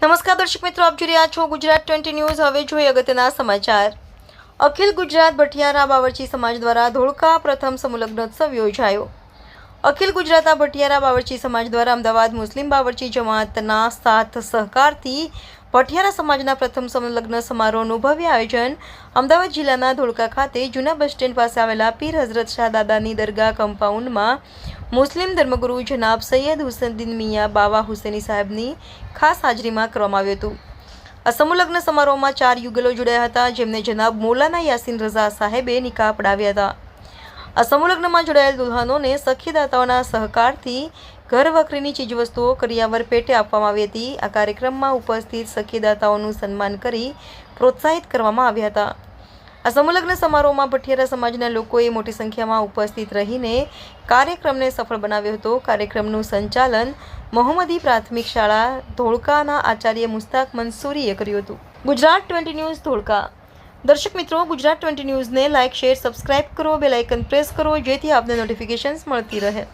નમસ્કાર દર્શક મિત્રો, આપ જોઈ રહ્યા છો ગુજરાત 20 ન્યૂઝ। હવે જોઈએ અગત્યના સમાચાર। અખિલ ગુજરાત ભટિયારા બાવરચી સમાજ દ્વારા ધોળકા પ્રથમ સમૂહ લગ્નોત્સવ યોજાયો। અખિલ ગુજરાત ભટિયારા બાવરચી સમાજ દ્વારા અમદાવાદ મુસ્લિમ બાવરચી જમાતના સાથ સહકારથી ભટિયારા સમાજના પ્રથમ સમૂહ લગ્ન સમારોહનું ભવ્ય આયોજન અમદાવાદ જિલ્લાના ધોળકા ખાતે જૂના બસ સ્ટેન્ડ પાસે આવેલા પીર હઝરત શાહ દાદાની દરગાહ કમ્પાઉન્ડમાં મુસ્લિમ ધર્મગુરુ જનાબ સૈયદ હુસૈનુદ્દીન મિયાં બાવા હુસૈની સાહેબની ખાસ હાજરીમાં કરવામાં આવ્યું હતું। આ સમૂહ લગ્ન સમારોહમાં 4 યુગલો જોડાયા હતા, જેમને જનાબ મૌલાના યાસીન રઝા સાહેબે નિકાહ પડાવ્યા હતા। આ સમૂહ લગ્નમાં જોડાયેલ દુલ્હનોને સખીદાતાઓના સહકારથી ઘર વખરીની ચીજવસ્તુઓ કરિયાવર પેટે આપવામાં આવી હતી। આ કાર્યક્રમમાં ઉપસ્થિત સખીદાતાઓનું સન્માન કરી પ્રોત્સાહિત કરવામાં આવ્યા હતા। આ સમૂહ લગ્ન સમારોહમાં ભટિયારા સમાજના લોકોએ મોટી સંખ્યામાં ઉપસ્થિત રહીને કાર્યક્રમને સફળ બનાવ્યો હતો। કાર્યક્રમનું સંચાલન મોહમ્મદી પ્રાથમિક શાળા ધોળકાના આચાર્ય મુસ્તાક મંસૂરીએ કર્યું હતું। ગુજરાત 20 ન્યૂઝ ધોળકા। દર્શક મિત્રો, ગુજરાત 20 ન્યૂઝને લાઇક, શેર, સબસ્ક્રાઇબ કરો, બેલ આઇકન પ્રેસ કરો, જેથી આપને નોટિફિકેશન્સ મળતી રહે।